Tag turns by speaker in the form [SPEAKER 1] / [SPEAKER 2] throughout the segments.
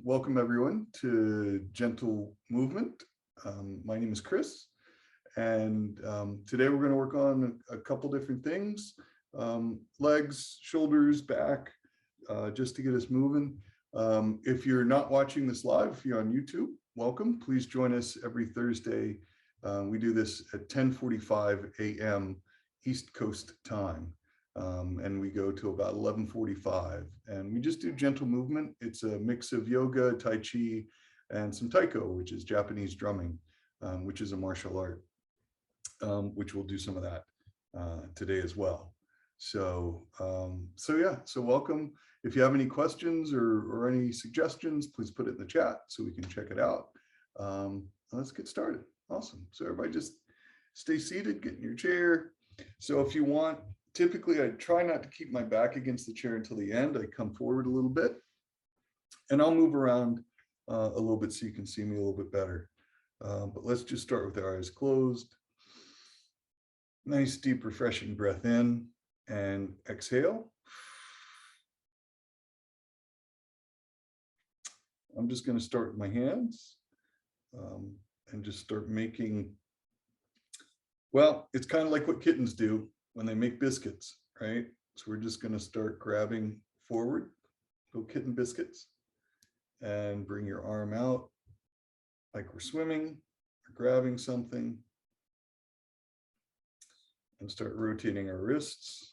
[SPEAKER 1] Welcome everyone to Gentle Movement. My name is Chris, and today we're going to work on a couple different things, legs, shoulders, back, just to get us moving. If you're not watching this live, if you're on YouTube, welcome. Please join us every Thursday. We do this at 10:45 a.m. East Coast time. And we go to about 11:45, and we just do gentle movement. It's a mix of yoga, Tai Chi, and some Taiko, which is Japanese drumming, which is a martial art, which we'll do some of that today as well. So welcome. If you have any questions or any suggestions, please put it in the chat so we can check it out. Let's get started. Awesome. So everybody just stay seated, get in your chair. So if you want, typically, I try not to keep my back against the chair until the end. I come forward a little bit, and I'll move around a little bit so you can see me a little bit better. But let's just start with our eyes closed. Nice, deep, refreshing breath in and exhale. I'm just going to start with my hands and just start making, well, it's kind of like what kittens do when they make biscuits, right? So we're just going to start grabbing forward, little kitten biscuits, and bring your arm out like we're swimming or grabbing something, and start rotating our wrists.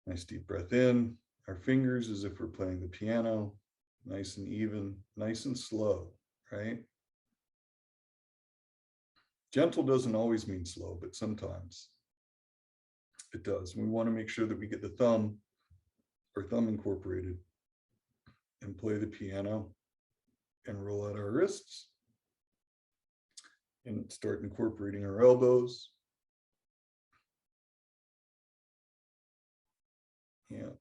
[SPEAKER 1] Nice deep breath in, our fingers as if we're playing the piano, nice and even, nice and slow, right? Gentle doesn't always mean slow, but sometimes it does. We want to make sure that we get the thumb incorporated and play the piano and roll out our wrists and start incorporating our elbows. Yeah.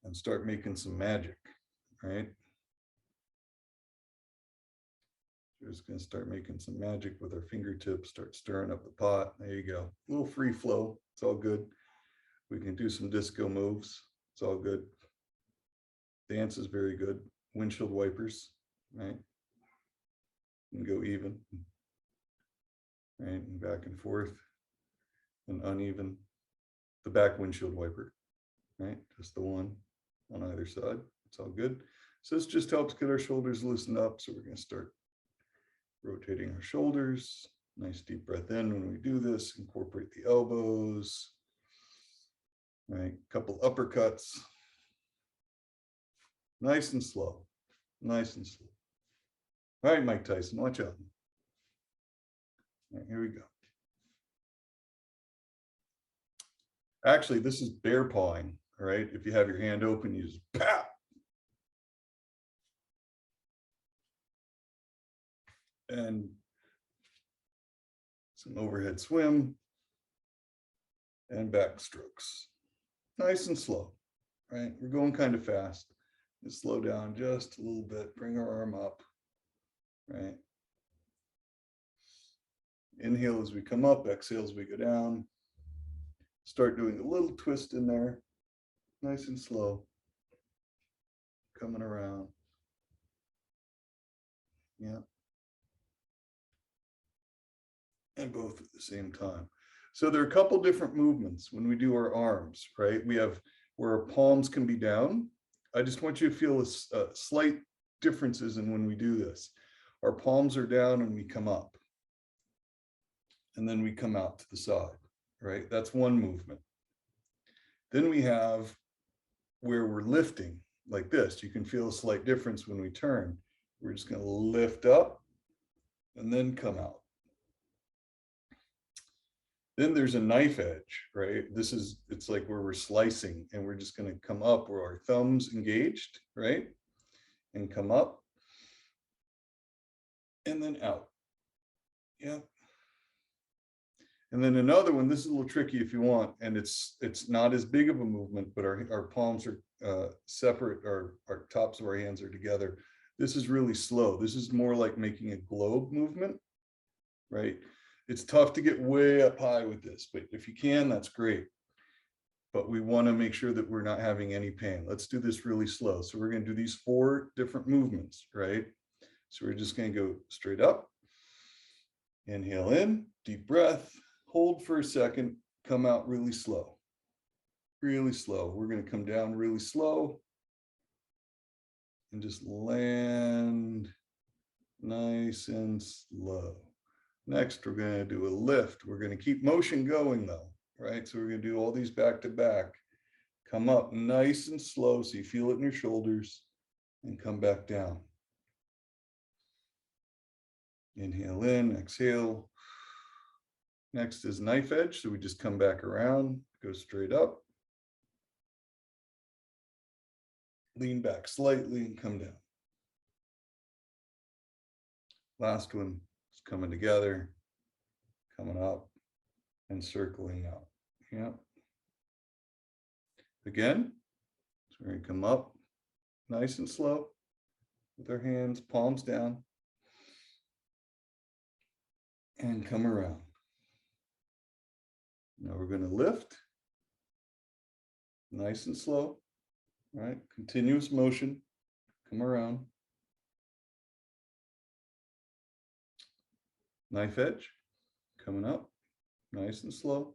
[SPEAKER 1] And start making some magic, right? We're just going to start making some magic with our fingertips, start stirring up the pot. There you go. A little free flow. It's all good. We can do some disco moves. It's all good. Dance is very good. Windshield wipers, right? And go even, right? And back and forth and uneven. The back windshield wiper, right? Just the one on either side. It's all good. So this just helps get our shoulders loosened up. So we're going to start rotating our shoulders. Nice deep breath in when we do this. Incorporate the elbows. Right, couple uppercuts. Nice and slow. Nice and slow. All right, Mike Tyson, watch out. All right, here we go. Actually, this is bear pawing. All right, if you have your hand open, you just pow. And some overhead swim and back strokes. Nice and slow, right? We're going kind of fast. Let's slow down just a little bit, bring our arm up, right? Inhale as we come up, exhale as we go down. Start doing a little twist in there, nice and slow, coming around. Yeah. And both at the same time. So there are a couple different movements when we do our arms, right? We have where our palms can be down. I just want you to feel slight differences in when we do this. Our palms are down and we come up. And then we come out to the side, right? That's one movement. Then we have where we're lifting like this. You can feel a slight difference when we turn. We're just going to lift up and then come out. Then there's a knife edge, right? It's like where we're slicing, and we're just going to come up where our thumbs engaged, right? And come up and then out. Yeah. And then another one, this is a little tricky if you want, and it's not as big of a movement, but our palms are separate, our tops of our hands are together. This is really slow. This is more like making a globe movement, right? It's tough to get way up high with this, but if you can, that's great. but we want to make sure that we're not having any pain. Let's do this really slow. So we're going to do these 4 different movements, right? So we're just going to go straight up, inhale in, deep breath, hold for a second, come out really slow. Really slow. We're going to come down really slow and just land nice and slow. Next, we're going to do a lift. We're going to keep motion going though, right? So we're going to do all these back to back. Come up nice and slow so you feel it in your shoulders and come back down. Inhale in, exhale. Next is knife edge. So we just come back around, go straight up. Lean back slightly and come down. Last one is coming together, coming up and circling out. Yeah. Again, so we're going to come up nice and slow with our hands, palms down, and come around. Now we're going to lift nice and slow, right? Continuous motion, come around. Knife edge, coming up, nice and slow.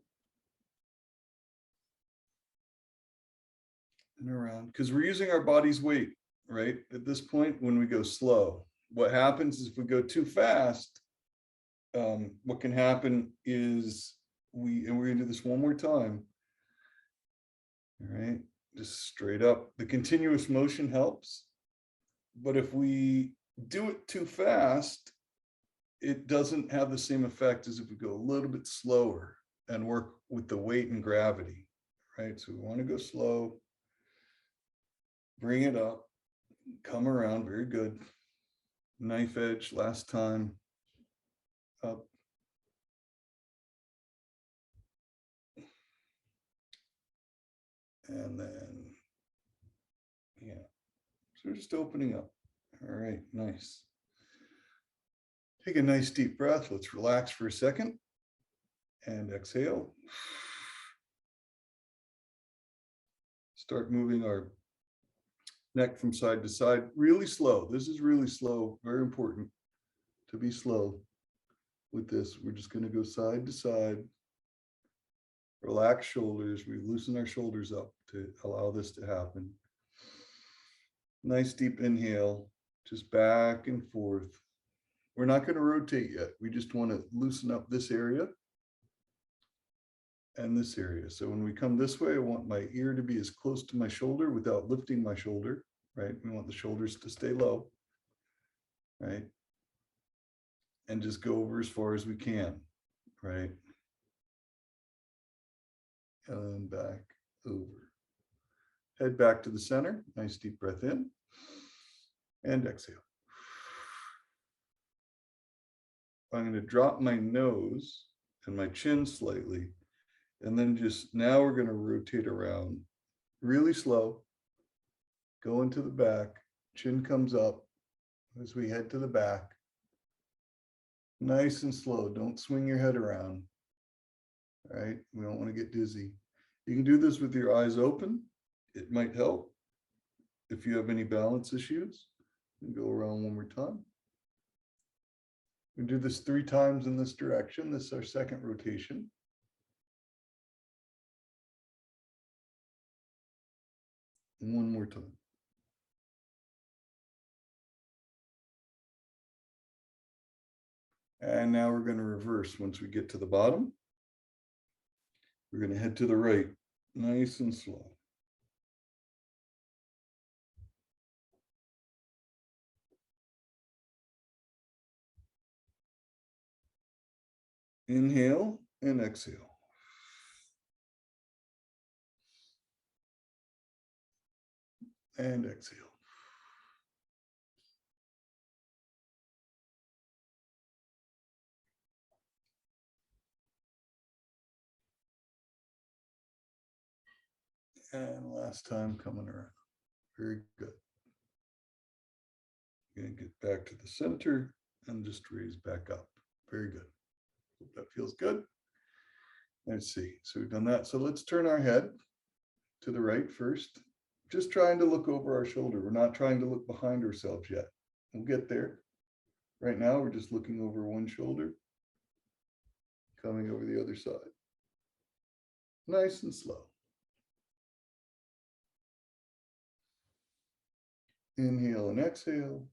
[SPEAKER 1] And around, because we're using our body's weight, right? At this point, when we go slow, what happens is if we go too fast, what can happen is and we're gonna do this one more time. All right, just straight up. The continuous motion helps, but if we do it too fast, it doesn't have the same effect as if we go a little bit slower and work with the weight and gravity, right? So we want to go slow, bring it up, come around, very good. Knife edge, last time, up. And then, yeah, so we're just opening up. All right, nice. Take a nice deep breath. Let's relax for a second and exhale. Start moving our neck from side to side, really slow. This is really slow, very important to be slow with this. We're just going to go side to side. Relax shoulders. We loosen our shoulders up to allow this to happen. Nice deep inhale, just back and forth. We're not going to rotate yet. We just want to loosen up this area and this area. So when we come this way, I want my ear to be as close to my shoulder without lifting my shoulder, right? We want the shoulders to stay low, right? And just go over as far as we can, right? And back over. Head back to the center. Nice deep breath in and exhale. I'm going to drop my nose and my chin slightly. And then just now we're going to rotate around really slow. Go into the back. Chin comes up as we head to the back. Nice and slow. Don't swing your head around. All right. We don't want to get dizzy. You can do this with your eyes open. It might help. If you have any balance issues, you can go around one more time. We do this 3 times in this direction. This is our second rotation. And one more time. And now we're going to reverse. Once we get to the bottom, we're going to head to the right, nice and slow. Inhale and exhale. And exhale. And last time coming around. Very good. Again, get back to the center and just raise back up. Very good. Hope that feels good. Let's see. So we've done that. So let's turn our head to the right first, just trying to look over our shoulder. We're not trying to look behind ourselves yet. We'll get there. Right now, we're just looking over one shoulder, coming over the other side. Nice and slow. Inhale and exhale.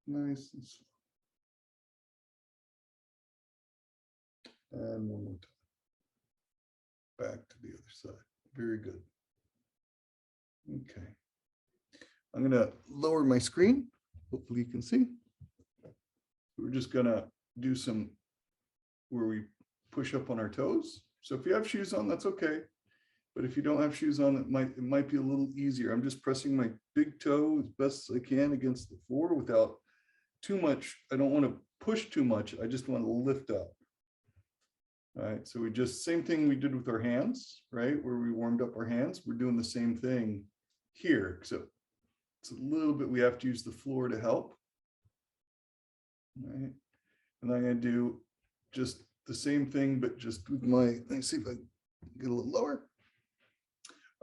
[SPEAKER 1] Nice and slow. And one more time. Back to the other side. Very good. Okay. I'm going to lower my screen. Hopefully you can see. We're just going to do some where we push up on our toes. So if you have shoes on, that's okay. But if you don't have shoes on, it might be a little easier. I'm just pressing my big toe as best as I can against the floor without too much. I don't want to push too much. I just want to lift up. All right, so we just, same thing we did with our hands, right? Where we warmed up our hands. We're doing the same thing here, except it's a little bit, we have to use the floor to help. All right, and I'm going to do just the same thing, but just with my, let me see if I can get a little lower.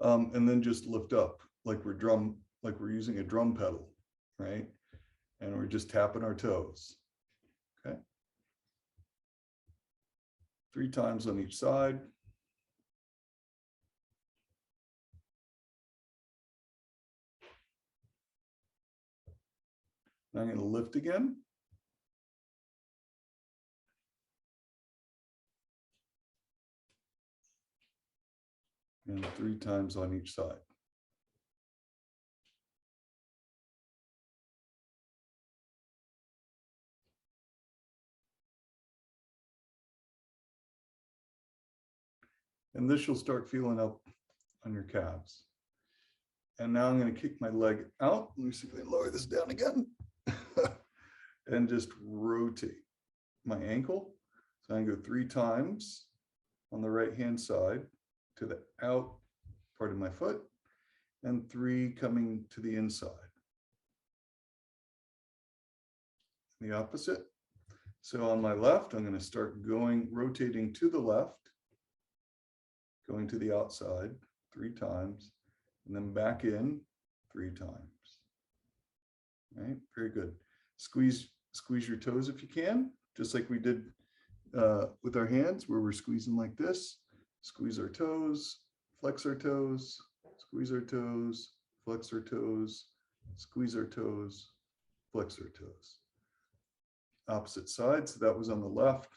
[SPEAKER 1] And then just lift up like we're using a drum pedal, right? And we're just tapping our toes. Okay. 3 times on each side. Now I'm going to lift again. And 3 times on each side. And this you'll start feeling up on your calves. And now I'm going to kick my leg out. Let me see if I can lower this down again. And just rotate my ankle. So I can go 3 times on the right hand side to the out part of my foot, and 3 coming to the inside. The opposite. So on my left, I'm going to start rotating to the left, going to the outside 3 times, and then back in 3 times. All right, very good. Squeeze your toes if you can, just like we did with our hands, where we're squeezing like this. Squeeze our toes, flex our toes, squeeze our toes, flex our toes, squeeze our toes, flex our toes. Opposite side, so that was on the left.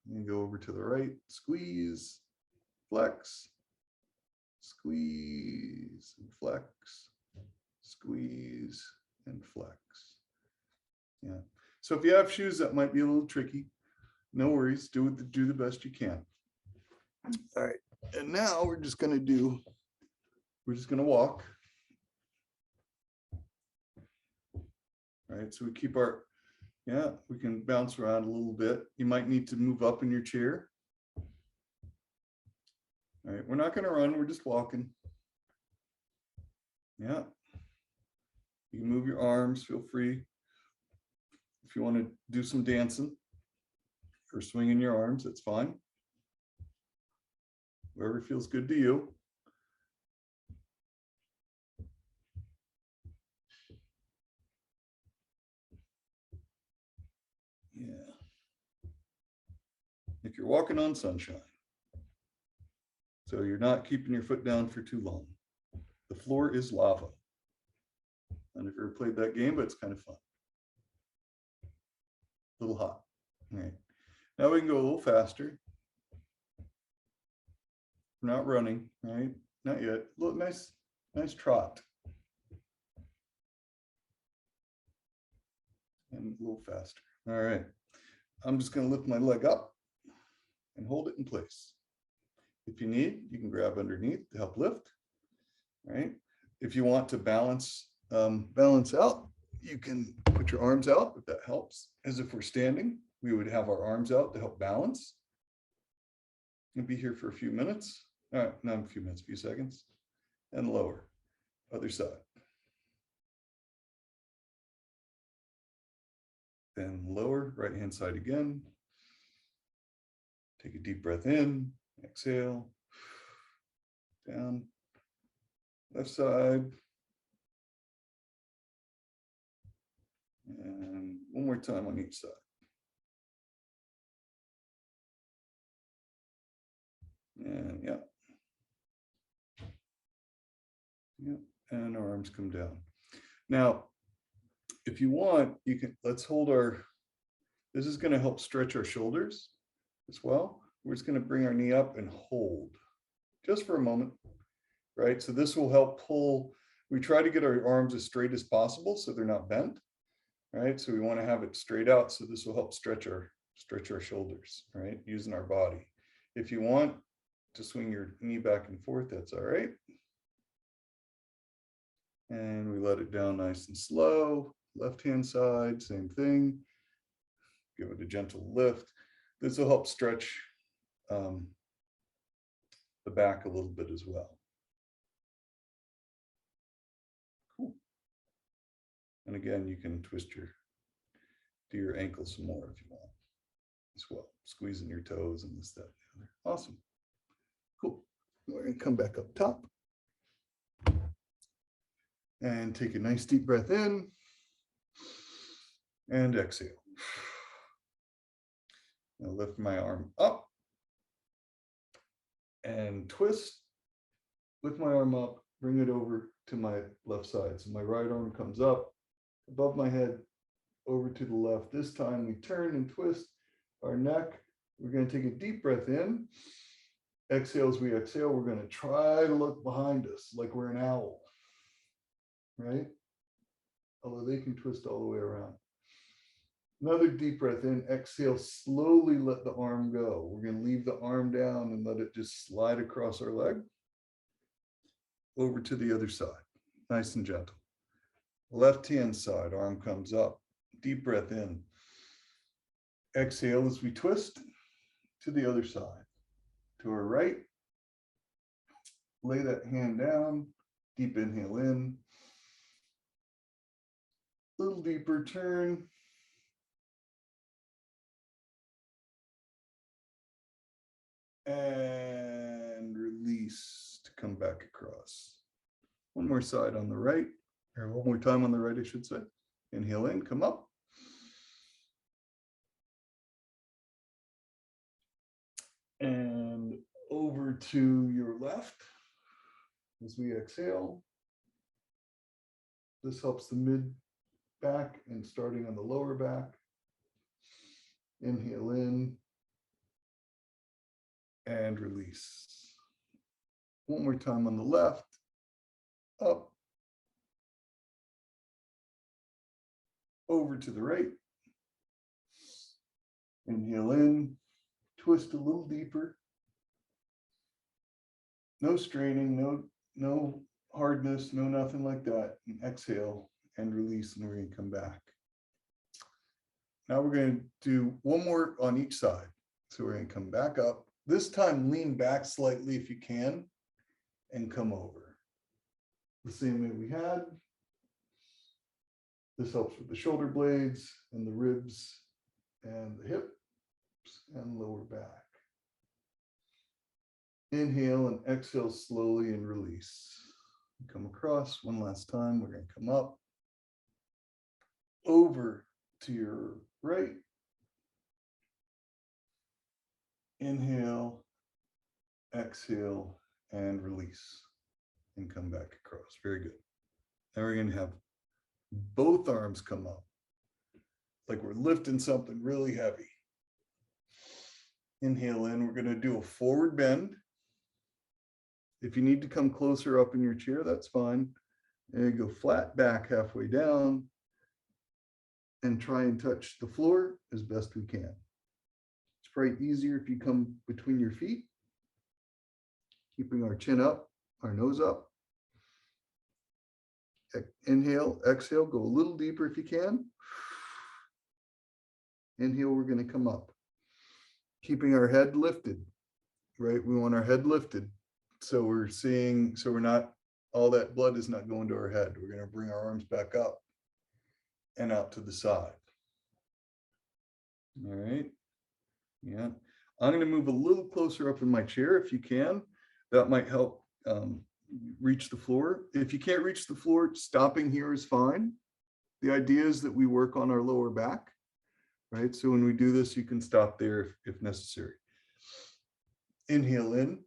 [SPEAKER 1] And go over to the right, squeeze, flex, squeeze, and flex, squeeze, and flex. Yeah. So if you have shoes, that might be a little tricky. No worries. Do the best you can. All right. And now we're just going to walk. All right. So we keep our, we can bounce around a little bit. You might need to move up in your chair. All right. We're not going to run. We're just walking. Yeah. You can move your arms. Feel free. If you want to do some dancing or swinging your arms, that's fine. Wherever feels good to you. Yeah. Like you're walking on sunshine. So you're not keeping your foot down for too long. The floor is lava. And if you ever played that game, but it's kind of fun. A little hot. All right. Now we can go a little faster. We're not running, right? Not yet. Look, nice trot. And a little faster. All right. I'm just going to lift my leg up and hold it in place. If you need, you can grab underneath to help lift. All right. If you want to balance out, you can put your arms out, if that helps. As if we're standing, we would have our arms out to help balance. And be here for a few minutes. All right, not a few minutes, a few seconds. And lower, other side. Then lower, right hand side again. Take a deep breath in, exhale. down, left side. And one more time on each side. And yeah. Yeah, and our arms come down. Now, if you want, you can, let's hold our, this is going to help stretch our shoulders as well. We're just going to bring our knee up and hold just for a moment, right? So this will help pull, we try to get our arms as straight as possible so they're not bent, right? So we want to have it straight out. So this will help stretch our shoulders, right? Using our body. If you want to swing your knee back and forth, that's all right. And we let it down nice and slow. Left-hand side, same thing. Give it a gentle lift. This will help stretch the back a little bit as well. Cool. And again, you can twist do your ankle some more if you want as well. Squeezing your toes and this, that, and the other. Awesome. Cool. We're going to come back up top. And take a nice deep breath in and exhale. Now lift my arm up and twist. Lift my arm up, bring it over to my left side. So my right arm comes up above my head, over to the left. This time we turn and twist our neck. We're going to take a deep breath in. Exhale as we exhale. We're going to try to look behind us like we're an owl. Right? Although they can twist all the way around. Another deep breath in, exhale, slowly let the arm go. We're going to leave the arm down and let it just slide across our leg over to the other side. Nice and gentle. Left-hand side, arm comes up. Deep breath in. Exhale as we twist to the other side. To our right. Lay that hand down. Deep inhale in. Little deeper turn. And release to come back across. One more side on the right, or one more time on the right, I should say. Inhale in, come up. And over to your left as we exhale. This helps the mid back and starting on the lower back. Inhale in and release. One more time on the left, up, over to the right. Inhale in, twist a little deeper. No straining, no hardness, no nothing like that. And exhale and release, and we're going to come back. Now we're going to do one more on each side. So we're going to come back up. This time, lean back slightly if you can, and come over. The same way we had. This helps with the shoulder blades and the ribs and the hips and lower back. Inhale and exhale slowly and release. Come across one last time. We're going to come up, over to your right. Inhale, exhale, and release. And come back across. Very good. Now we're going to have both arms come up, like we're lifting something really heavy. Inhale in. We're going to do a forward bend. If you need to come closer up in your chair, that's fine. And go flat back halfway down and try and touch the floor as best we can. It's probably easier if you come between your feet, keeping our chin up, our nose up. Inhale, exhale, go a little deeper if you can. Inhale, we're going to come up. Keeping our head lifted, right? We want our head lifted. So we're seeing, so we're not, all that blood is not going to our head. We're going to bring our arms back up and out to the side. All right. Yeah. I'm going to move a little closer up in my chair if you can. That might help reach the floor. If you can't reach the floor, stopping here is fine. The idea is that we work on our lower back, right? So when we do this, you can stop there if necessary. Inhale in.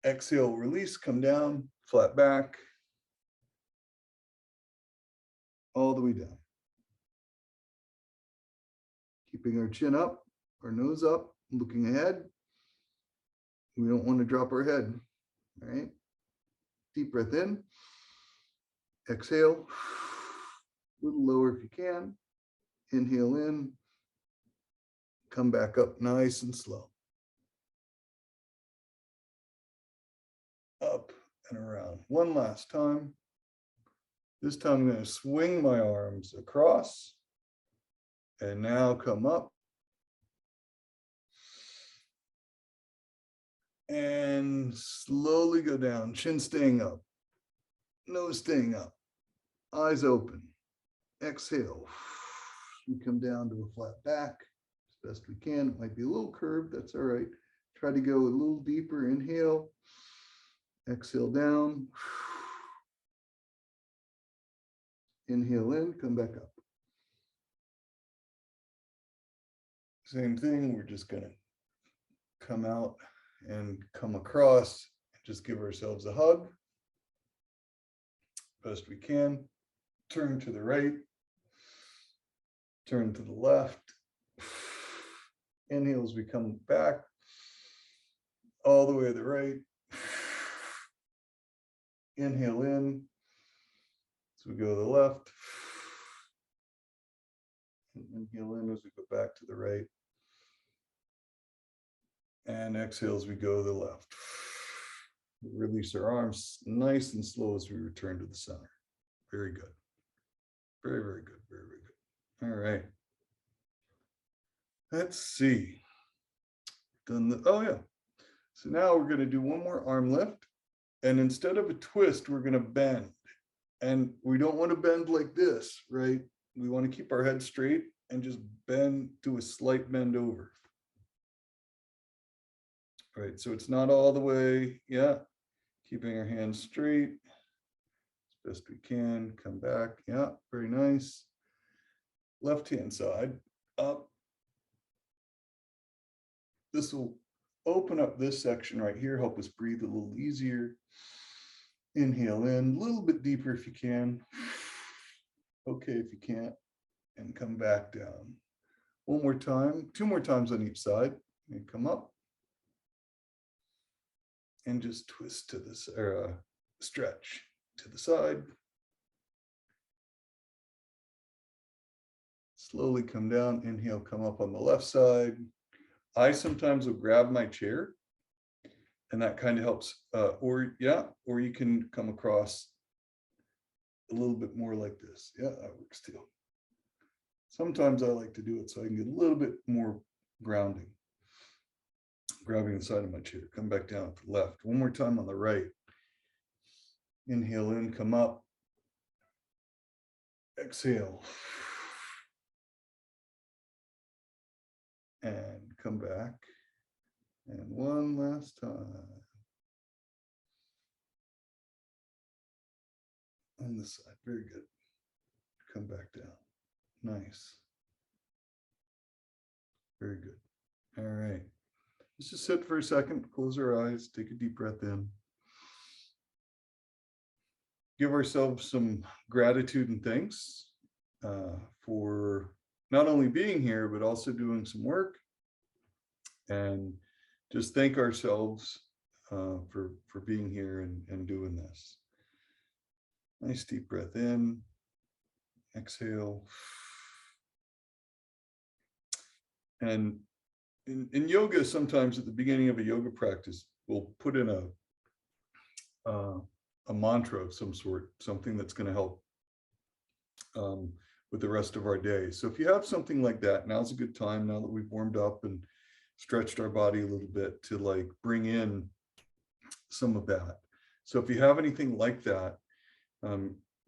[SPEAKER 1] Exhale, release, come down, flat back, all the way down. Keeping our chin up, our nose up, looking ahead. We don't want to drop our head, all right? Deep breath in. Exhale, a little lower if you can. Inhale in, come back up nice and slow. Up and around. One last time. This time I'm going to swing my arms across and now come up and slowly go down, chin staying up, nose staying up, eyes open. Exhale. We come down to a flat back as best we can. It might be a little curved, that's all right. Try to go a little deeper. Inhale, exhale down. Inhale in, come back up. Same thing, we're just gonna come out and come across, just give ourselves a hug. Best we can. Turn to the right, turn to the left. Inhale as we come back, all the way to the right. Inhale in, as we go to the left. Inhale in as we go back to the right. And exhale as we go to the left. Release our arms nice and slow as we return to the center. Very good. Very, very good. Very, very good. All right. Let's see. Oh yeah. So now we're going to do one more arm lift. And instead of a twist, we're going to bend. And we don't want to bend like this, right? We want to keep our head straight and just bend, do a slight bend over. Right, so it's not all the way, yeah. Keeping our hands straight as best we can. Come back, yeah, very nice. Left hand side, up. This will open up this section right here, help us breathe a little easier. Inhale in, a little bit deeper if you can. Okay if you can't, and come back down. One more time, two more times on each side, and come up. And just twist to this, or stretch to the side. Slowly come down, inhale, come up on the left side. I sometimes will grab my chair and that kind of helps, or you can come across a little bit more like this. Yeah, that works too. Sometimes I like to do it so I can get a little bit more grounding. Grabbing the side of my chair, come back down to the left. One more time on the right. Inhale in, come up. Exhale. And come back. And one last time. On this side, very good. Come back down. Nice. Very good. All right. Let's just sit for a second, close our eyes, take a deep breath in. Give ourselves some gratitude and thanks for not only being here, but also doing some work. And just thank ourselves for being here and doing this. Nice deep breath in, exhale. And in yoga, sometimes at the beginning of a yoga practice, we'll put in a mantra of some sort, something that's going to help with the rest of our day. So if you have something like that, now's a good time, now that we've warmed up and stretched our body a little bit, to like bring in some of that. So if you have anything like that,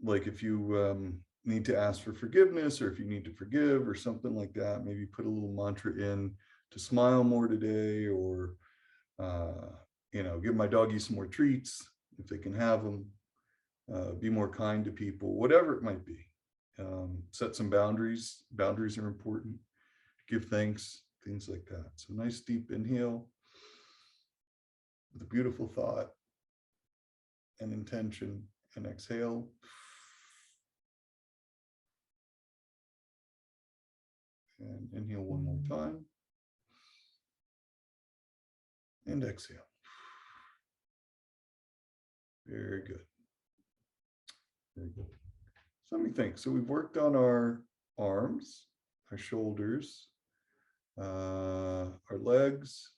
[SPEAKER 1] like if you need to ask for forgiveness, or if you need to forgive or something like that, maybe put a little mantra in to smile more today, or give my doggies some more treats if they can have them, be more kind to people, whatever it might be. Set some boundaries. Boundaries are important. Give thanks, things like that. So nice deep inhale with a beautiful thought and intention, and exhale. And inhale one more time. And exhale. Very good. Very good. So let me think. So we've worked on our arms, our shoulders, our legs,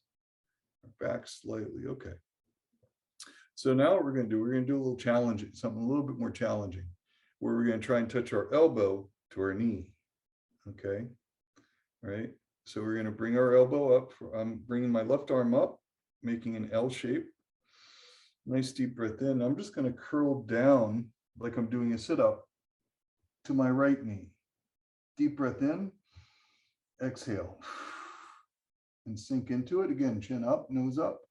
[SPEAKER 1] our back slightly. Okay. So now what we're going to do a little challenging, something a little bit more challenging, where we're going to try and touch our elbow to our knee. Okay. All right. So we're going to bring our elbow up. I'm bringing my left arm up, making an L shape. Nice deep breath in. I'm just going to curl down like I'm doing a sit-up to my right knee. Deep breath in, exhale, and sink into it. Again, chin up, nose up,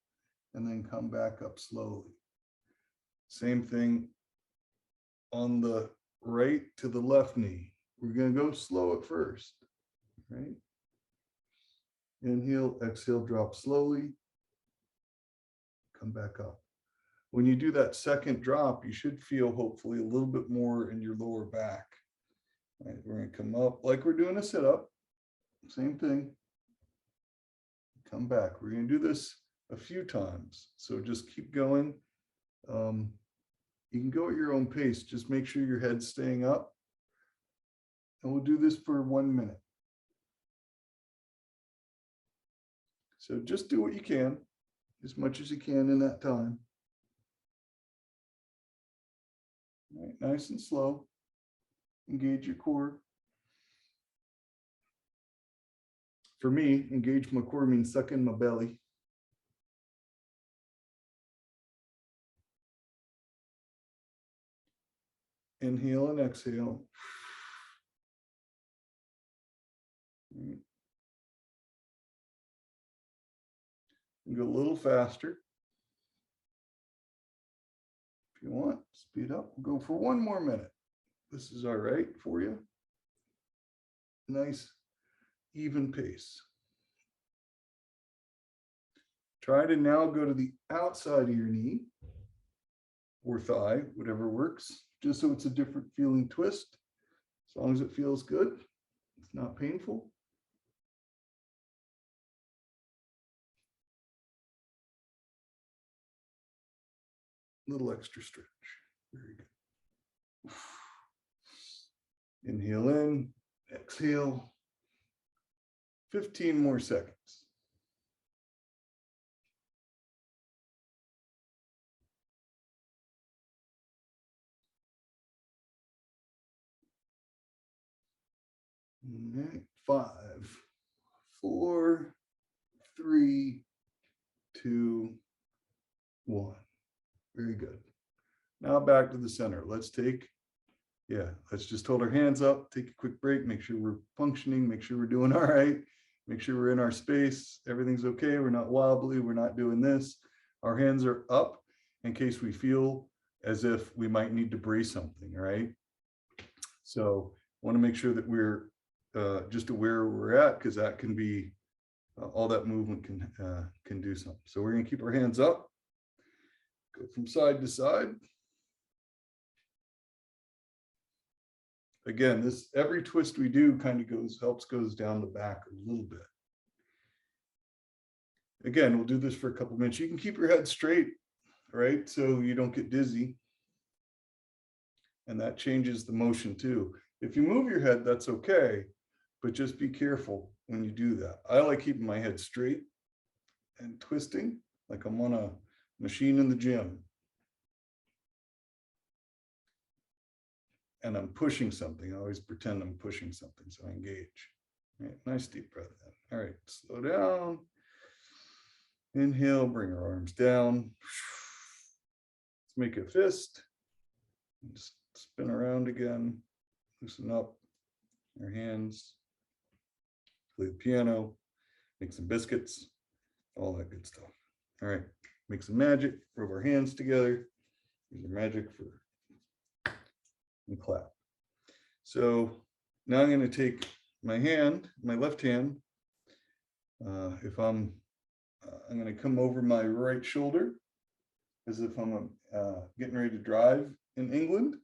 [SPEAKER 1] and then come back up slowly. Same thing on the right to the left knee. We're going to go slow at first, right? Inhale, exhale, drop slowly, come back up. When you do that second drop, you should feel hopefully a little bit more in your lower back. All right, we're going to come up like we're doing a sit-up. Same thing. Come back. We're going to do this a few times. So just keep going. You can go at your own pace. Just make sure your head's staying up. And we'll do this for 1 minute. So just do what you can, as much as you can in that time. All right, nice and slow. Engage your core. For me, engage my core means suck in my belly. Inhale and exhale. Right. Go a little faster. If you want, speed up. We'll go for 1 more minute. This is all right for you. Nice, even pace. Try to now go to the outside of your knee or thigh, whatever works, just so it's a different feeling twist. As long as it feels good, it's not painful. Little extra stretch. Very good. Inhale in, exhale. 15 more seconds. All right, 5, 4, 3, 2, 1. Very good. Now back to the center. Let's just hold our hands up, take a quick break, make sure we're functioning, make sure we're doing all right, make sure we're in our space, everything's okay, we're not wobbly, we're not doing this. Our hands are up in case we feel as if we might need to brace something, right? So I want to make sure that we're just aware where we're at, because that can be, all that movement can do something. So we're going to keep our hands up, go from side to side. Again, every twist we do kind of goes down the back a little bit. Again, we'll do this for a couple minutes. You can keep your head straight, right? So you don't get dizzy. And that changes the motion too. If you move your head, that's okay, but just be careful when you do that. I like keeping my head straight and twisting like I'm on a machine in the gym. And I'm pushing something. I always pretend I'm pushing something, so I engage. All right, nice deep breath in. All right, slow down. Inhale, bring our arms down. Let's make a fist. Just spin around again. Loosen up your hands. Play the piano. Make some biscuits. All that good stuff. All right, make some magic, rub our hands together, use our magic for, and clap. So now I'm going to take my hand, my left hand, if I'm going to come over my right shoulder as if I'm getting ready to drive in England,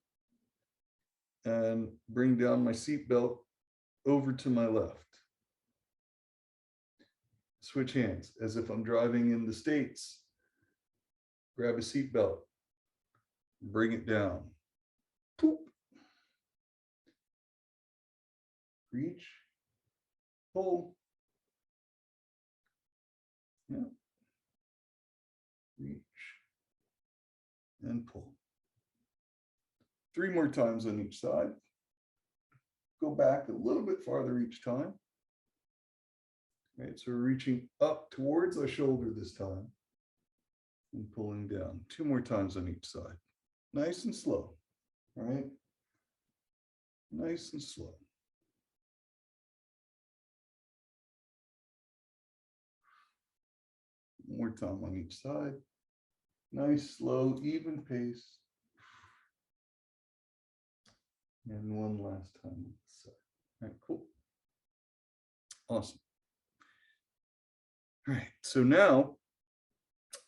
[SPEAKER 1] and bring down my seatbelt over to my left. Switch hands as if I'm driving in the States. Grab a seatbelt, bring it down. Poop. Reach, pull. Yeah. Reach and pull. 3 more times on each side. Go back a little bit farther each time. Right, so we're reaching up towards our shoulder this time and pulling down. 2 more times on each side. Nice and slow. All right. Nice and slow. One more time on each side. Nice, slow, even pace. And one last time on this side. All right, cool. Awesome. All right, so now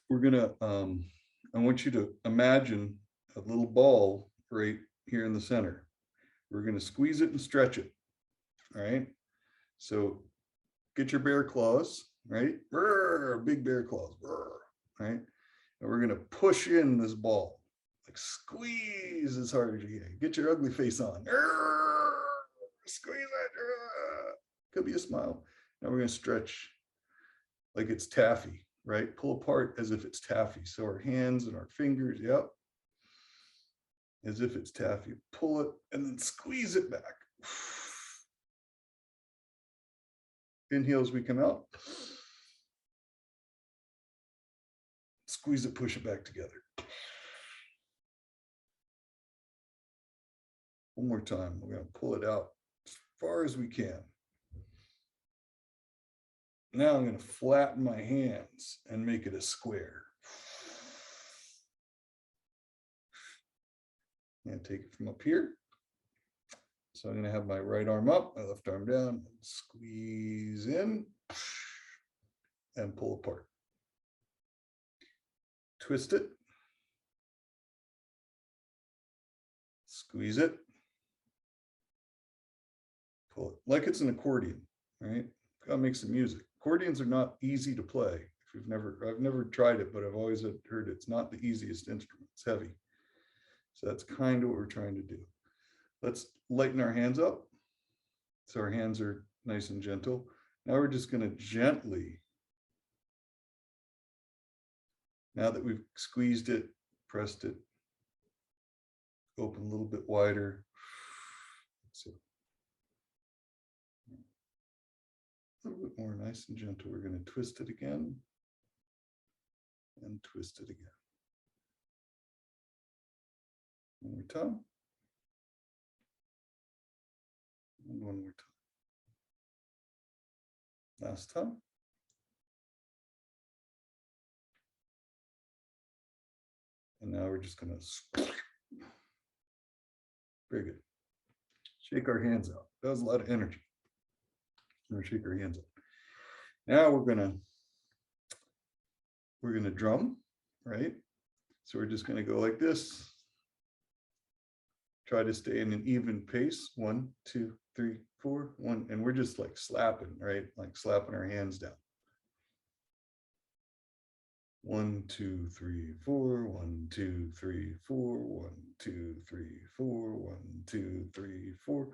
[SPEAKER 1] we're gonna, I want you to imagine a little ball right here in the center. We're gonna squeeze it and stretch it. All right, so get your bear claws, right? Big bear claws, right? And we're gonna push in this ball, like squeeze as hard as you can. Get your ugly face on. Squeeze it. Could be a smile. Now we're gonna stretch like it's taffy, right? Pull apart as if it's taffy. So our hands and our fingers, yep, as if it's taffy. Pull it and then squeeze it back. Inhale as we come out. Squeeze it, push it back together. One more time. We're going to pull it out as far as we can. Now I'm going to flatten my hands and make it a square. And take it from up here. So I'm going to have my right arm up, my left arm down, squeeze in and pull apart. Twist it. Squeeze it. Pull it like it's an accordion, right? Gotta make some music. Accordions are not easy to play. If you've I've never tried it, but I've always heard it's not the easiest instrument. It's heavy. So that's kind of what we're trying to do. Let's lighten our hands up. So our hands are nice and gentle. Now we're just going to gently, now that we've squeezed it, pressed it, open a little bit wider. So a little bit more nice and gentle. We're going to twist it again and twist it again. One more time. And one more time. Last time. And now we're just going to, very good. Shake our hands out. That was a lot of energy. We're going to shake our hands out. Now we're going to drum, right? So we're just going to go like this. Try to stay in an even pace. 1, 2, 3, 4, 1. And we're just like slapping, right? Like slapping our hands down. 1, 2, 3, 4, 1, 2, 3, 4, 1, 2, 3, 4, 1, 2, 3, 4,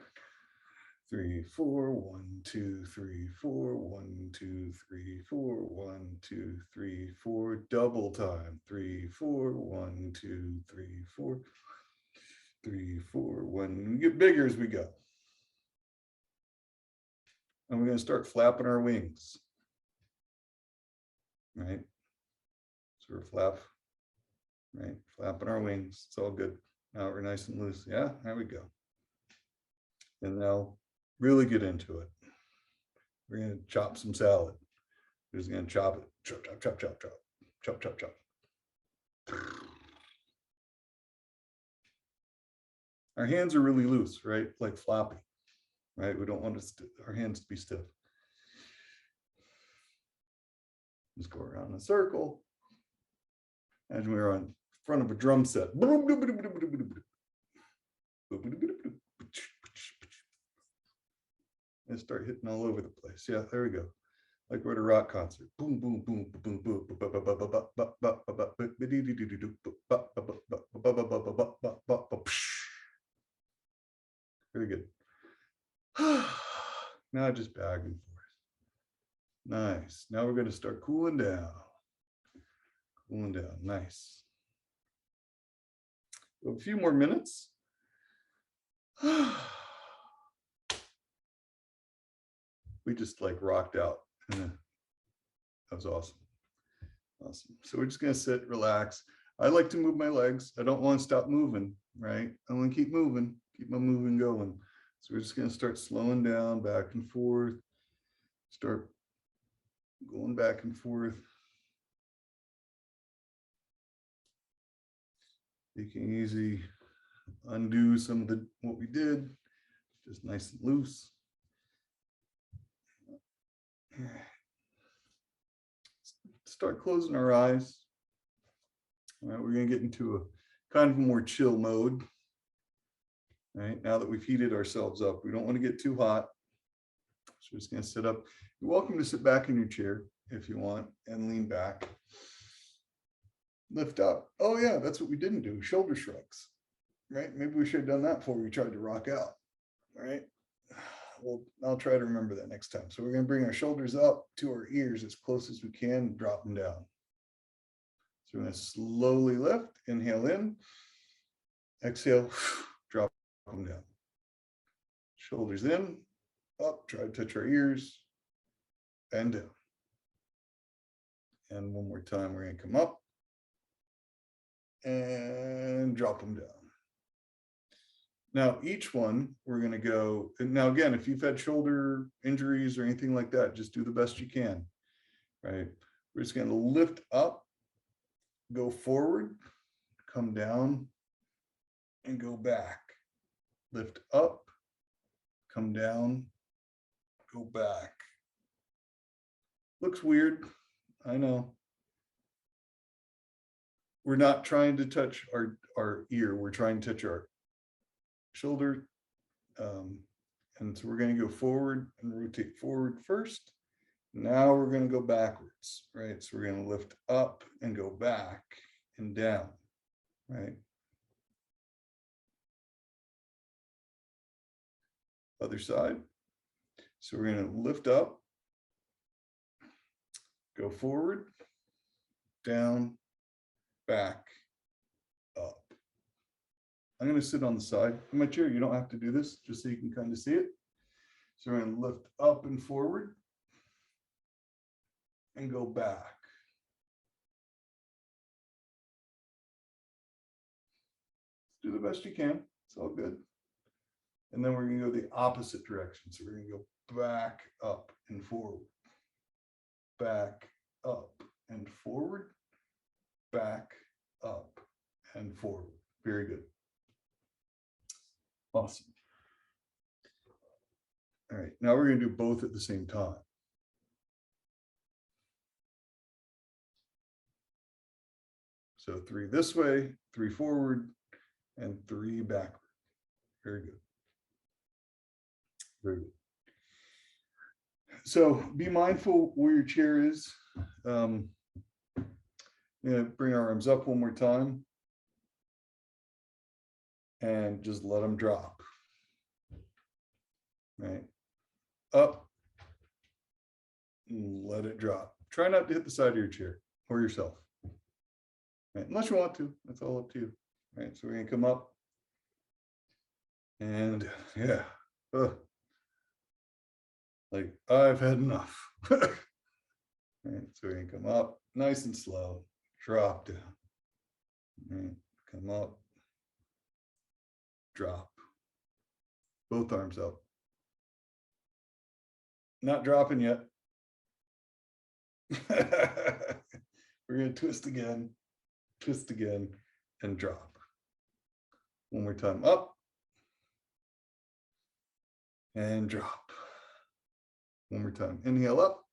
[SPEAKER 1] 3, 4, 1, 2, 3, 4, 1, 2, 3, 4, 1, 2, 3, 4, double time. 3, 4, 1, 2, 3, 4, 3, 4, 1. We get bigger as we go. And we're going to start flapping our wings. Right? So we're flapping our wings. It's all good. Now we're nice and loose. Yeah, there we go. And now really get into it. We're going to chop some salad. We're just going to chop it. Chop, chop, chop, chop, chop, chop, chop, chop. Our hands are really loose, right? Like floppy, right? We don't want our hands to be stiff. Just go around in a circle. Imagine we were on front of a drum set. And start hitting all over the place. Yeah, there we go. Like we're at a rock concert. Boom, boom, boom, boom, boom. Very good. Now just back and forth. Nice. Now we're going to start cooling down. Cooling down. Nice. A few more minutes. We just like rocked out. That was awesome. Awesome. So we're just going to sit, relax. I like to move my legs. I don't want to stop moving, right? I want to keep moving, keep my moving going. So we're just going to start slowing down, back and forth. Start going back and forth. You can easily undo some of what we did, just nice and loose. Start closing our eyes. All right, we're going to get into a kind of a more chill mode. All right, now that we've heated ourselves up, we don't want to get too hot. So we're just going to sit up. You're welcome to sit back in your chair if you want and lean back. Lift up. Oh yeah, that's what we didn't do. Shoulder shrugs. Right? Maybe we should have done that before we tried to rock out. All right. Well, I'll try to remember that next time. So we're going to bring our shoulders up to our ears as close as we can, drop them down. So we're going to slowly lift, inhale in, exhale, drop them down. Shoulders in, up, try to touch our ears, and down. And one more time, we're going to come up and drop them down. Now, each one, we're going to go, and now again, if you've had shoulder injuries or anything like that, just do the best you can, right? We're just going to lift up, go forward, come down, and go back. Lift up, come down, go back. Looks weird, I know. We're not trying to touch our ear, we're trying to touch our shoulder. And so we're going to go forward and rotate forward first. Now we're going to go backwards, right? So we're going to lift up and go back and down, right? Other side. So we're going to lift up, go forward, down, back, up. I'm going to sit on the side of my chair. You don't have to do this, just so you can kind of see it. So we're going to lift up and forward and go back. Do the best you can. It's all good. And then we're going to go the opposite direction. So we're going to go back, up, and forward. Back, up, and forward. Back, up, and forward. Very good. Awesome. All right, now we're going to do both at the same time. So 3 this way, 3 forward, and 3 backward. Very good. Very good. So be mindful where your chair is. Bring our arms up one more time. And just let them drop. Right? Up. And let it drop. Try not to hit the side of your chair or yourself. Right? Unless you want to. That's all up to you. Right? So we're going to come up. And yeah. Like I've had enough. Right? So we're going to come up nice and slow. Drop down. Right? Come up. Drop. Both arms up. Not dropping yet. We're going to twist again. twist again, and drop. One more time, up and drop. One more time, inhale up.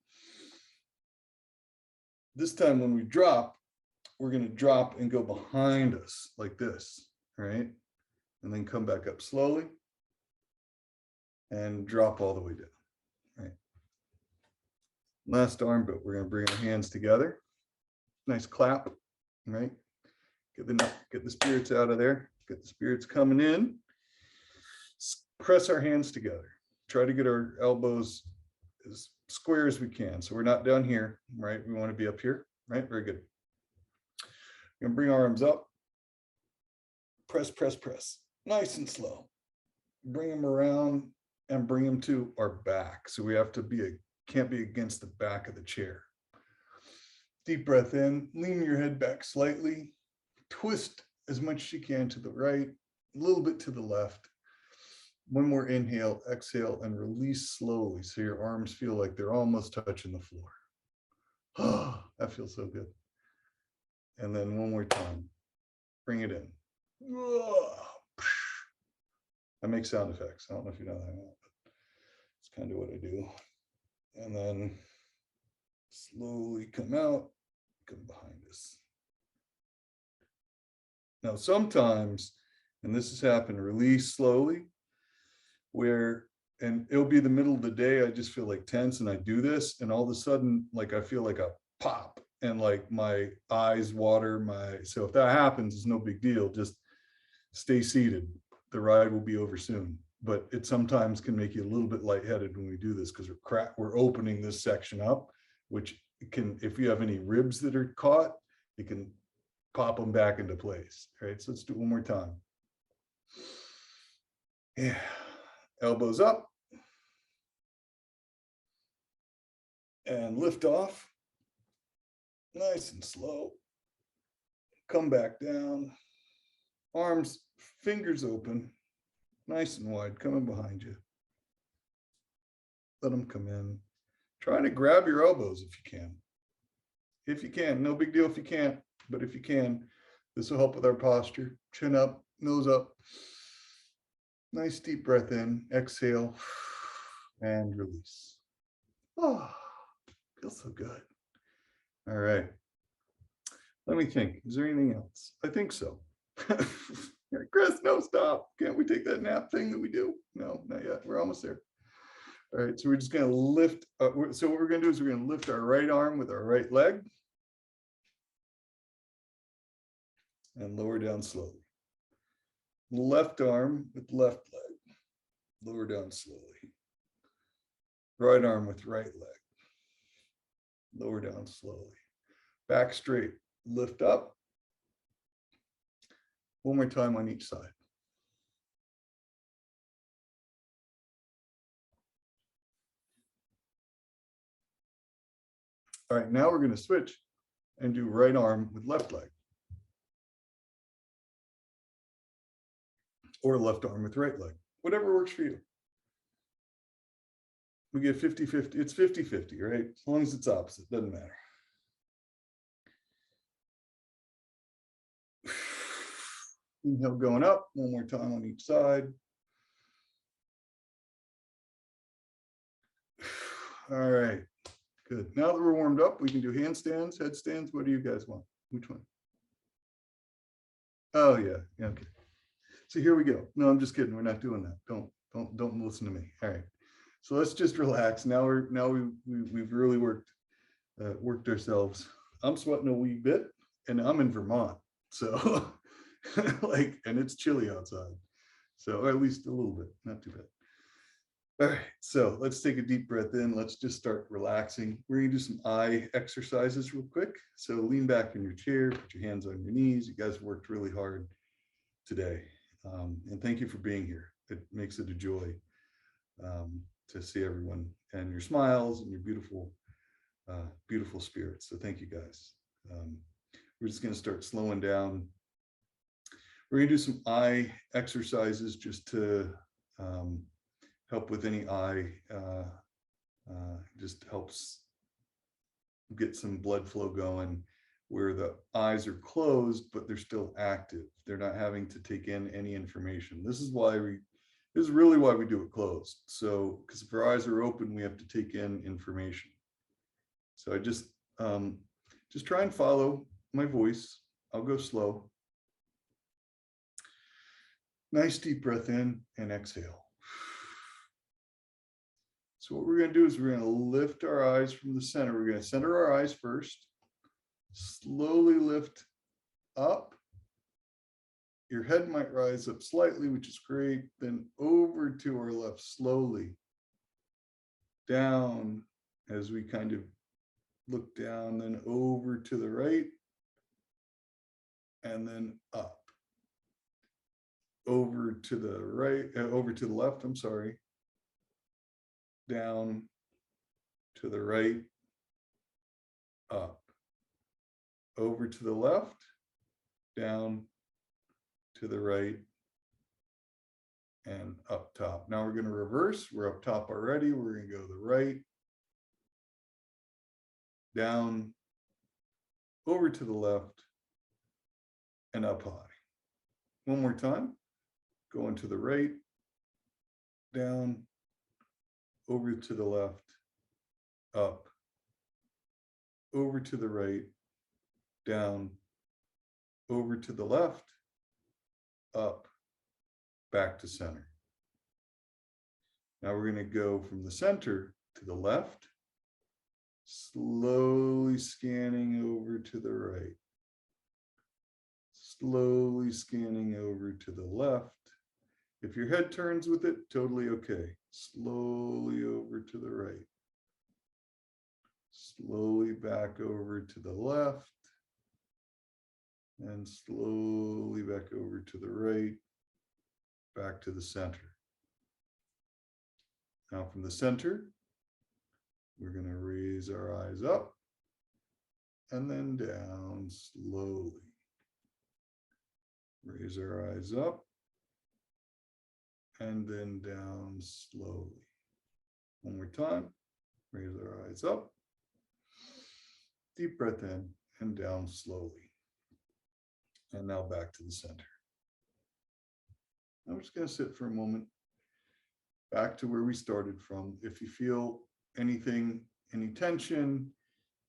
[SPEAKER 1] This time when we drop, we're going to drop and go behind us like this, right? And then come back up slowly and drop all the way down, right? Last arm, but we're going to bring our hands together. Nice clap, right? Get the spirits out of there. Get the spirits coming in. Press our hands together. Try to get our elbows as square as we can. So we're not down here, right? We want to be up here, right? Very good. We're gonna bring our arms up. Press, press, press. Nice and slow. Bring them around and bring them to our back. So we have to can't be against the back of the chair. Deep breath in, lean your head back slightly, twist as much as you can to the right, a little bit to the left. One more inhale, exhale, and release slowly so your arms feel like they're almost touching the floor. Oh, that feels so good. And then one more time, bring it in. I make sound effects. I don't know if you know that or not, but it's kind of what I do. And then slowly come out, come behind us. Now, sometimes, and this has happened, release slowly, and it'll be the middle of the day, I just feel like tense and I do this, and all of a sudden, like I feel like a pop and like my eyes water, so if that happens, it's no big deal. Just stay seated. The ride will be over soon. But it sometimes can make you a little bit lightheaded when we do this because we're opening this section up, which can, if you have any ribs that are caught, you can pop them back into place. All right, so let's do it one more time. Yeah, elbows up and lift off. Nice and slow. Come back down. Arms, fingers open. Nice and wide, coming behind you. Let them come in. Try to grab your elbows if you can. If you can, no big deal if you can't, but if you can, this will help with our posture. Chin up, nose up. Nice deep breath in, exhale, and release. Oh, feels so good. All right. Let me think. Is there anything else? I think so. Chris, no, stop. Can't we take that nap thing that we do? No, not yet. We're almost there. All right, so we're just going to lift. So what we're going to do is we're going to lift our right arm with our right leg and lower down slowly. Left arm with left leg, lower down slowly. Right arm with right leg, lower down slowly. Back straight, lift up. One more time on each side. All right, now we're going to switch and do right arm with left leg. Or left arm with right leg, whatever works for you. We get 50-50, it's 50-50, right? As long as it's opposite, doesn't matter. Inhale going up, one more time on each side. All right, good. Now that we're warmed up, we can do handstands, headstands. What do you guys want? Which one? Oh yeah, okay. So here we go. No, I'm just kidding. We're not doing that. Don't listen to me. All right. So let's just relax. Now we've really worked ourselves. I'm sweating a wee bit, and I'm in Vermont, so and it's chilly outside. So or at least a little bit, not too bad. All right. So let's take a deep breath in. Let's just start relaxing. We're gonna do some eye exercises real quick. So lean back in your chair. Put your hands on your knees. You guys worked really hard today. And thank you for being here. It makes it a joy to see everyone and your smiles and your beautiful, beautiful spirits. So thank you guys. We're just going to start slowing down. We're going to do some eye exercises just to help with any eye, just helps get some blood flow going. where the eyes are closed, but they're still active. They're not having to take in any information. This is really why we do it closed. So, because if our eyes are open, we have to take in information. So I just try and follow my voice. I'll go slow. Nice deep breath in and exhale. So what we're going to do is we're going to lift our eyes from the center. We're going to center our eyes first. Slowly lift up. Your head might rise up slightly, which is great. Then over to our left, slowly. Down as we kind of look down, then over to the right. And then up. Over to the right, over to the left, I'm sorry. Down to the right, up. Over to the left, down to the right, and up top. Now we're going to reverse. We're up top already. We're going to go to the right, down, over to the left, and up high. One more time. Going to the right, down, over to the left, up, over to the right, down, over to the left, up, back to center. Now we're going to go from the center to the left, slowly scanning over to the right, slowly scanning over to the left. If your head turns with it, totally okay. Slowly over to the right. Slowly back over to the left. And slowly back over to the right. Back to the center. Now from the center, we're going to raise our eyes up and then down slowly. Raise our eyes up. And then down slowly. One more time. Raise our eyes up. Deep breath in and down slowly. And now back to the center. I'm just going to sit for a moment. Back to where we started from. If you feel anything, any tension,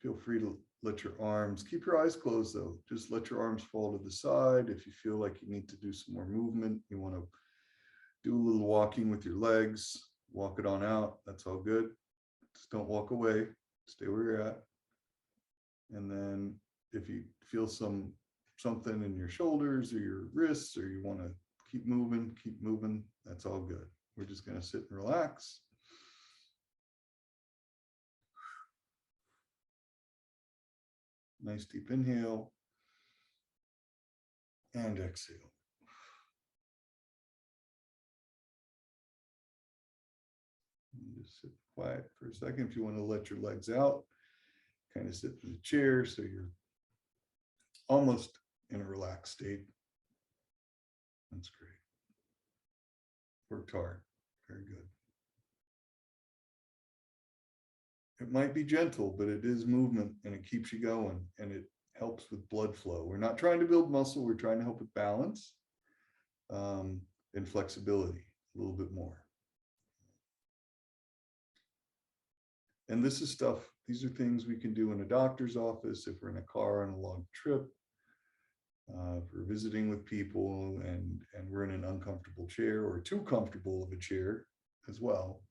[SPEAKER 1] feel free to let your arms, keep your eyes closed though. Just let your arms fall to the side. If you feel like you need to do some more movement, you want to do a little walking with your legs, walk it on out. That's all good. Just don't walk away. Stay where you're at. And then if you feel something in your shoulders or your wrists, or you want to keep moving, that's all good. We're just going to sit and relax. Nice deep inhale and exhale. Just sit quiet for a second. If you want to let your legs out, kind of sit in the chair so you're almost in a relaxed state. That's great. Worked hard. Very good. It might be gentle, but it is movement and it keeps you going and it helps with blood flow. We're not trying to build muscle. We're trying to help with balance and flexibility a little bit more. And this is stuff, these are things we can do in a doctor's office, if we're in a car on a long trip, if we're visiting with people and we're in an uncomfortable chair or too comfortable of a chair as well.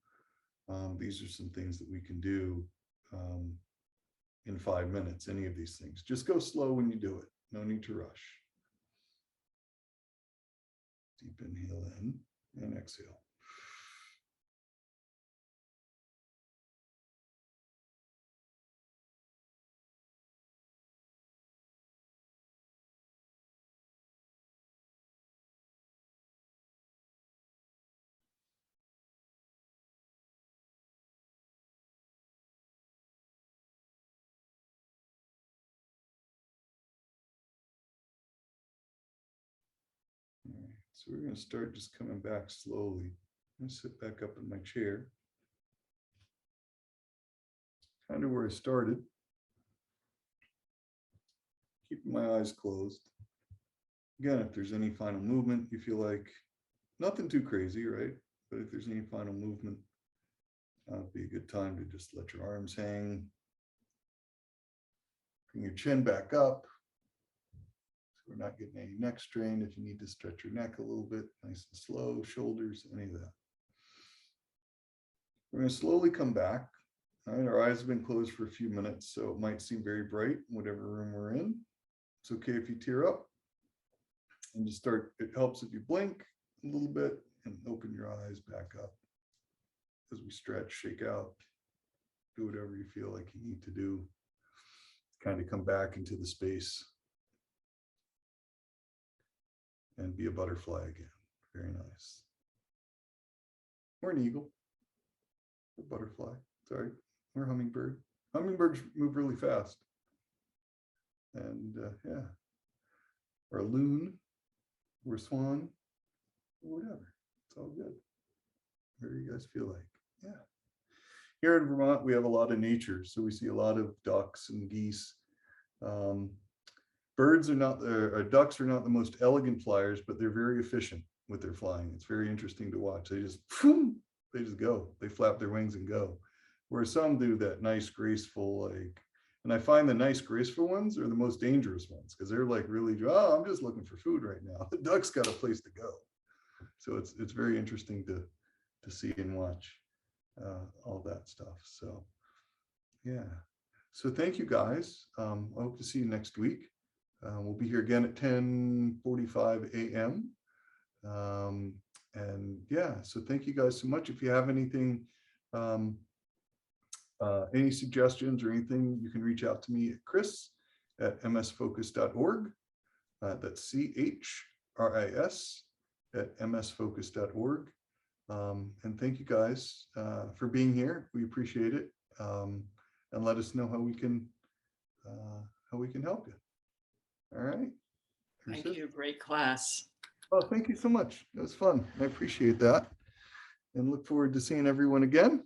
[SPEAKER 1] These are some things that we can do in 5 minutes, any of these things. Just go slow when you do it. No need to rush. Deep inhale in and exhale. All right, so we're going to start just coming back slowly. I'm going to sit back up in my chair. Kind of where I started. keeping my eyes closed. Again, if there's any final movement, you feel like nothing too crazy, right? But if there's any final movement, it'd be a good time to just let your arms hang. Bring your chin back up. So we're not getting any neck strain. If you need to stretch your neck a little bit, nice and slow, shoulders, any of that. We're going to slowly come back. All right, our eyes have been closed for a few minutes, so it might seem very bright in whatever room we're in. It's okay if you tear up. And just start, it helps if you blink a little bit and open your eyes back up. As we stretch, shake out, do whatever you feel like you need to do. Kind of come back into the space and be a butterfly again. Very nice. Or an eagle, or butterfly, sorry, or hummingbird. Hummingbirds move really fast. And yeah, or a loon, or a swan, or whatever. It's all good. Whatever you guys feel like. Yeah. Here in Vermont, we have a lot of nature, so we see a lot of ducks and geese. Birds are not, ducks are not the most elegant flyers, but they're very efficient with their flying. It's very interesting to watch. They just go. They flap their wings and go. Whereas some do that nice, graceful, like, and I find the nice, graceful ones are the most dangerous ones because they're like really, oh, I'm just looking for food right now. The duck's got a place to go. So it's very interesting to see and watch all that stuff. So yeah, so thank you guys. I hope to see you next week. We'll be here again at 10:45 a.m. And yeah, so thank you guys so much. If you have anything, any suggestions or anything, you can reach out to me at chris@msfocus.org. That's CHRIS@msfocus.org. And thank you guys for being here. We appreciate it. And let us know how we can help you. All right.
[SPEAKER 2] Thank you. Great class.
[SPEAKER 1] Oh, thank you so much. It was fun. I appreciate that. And look forward to seeing everyone again.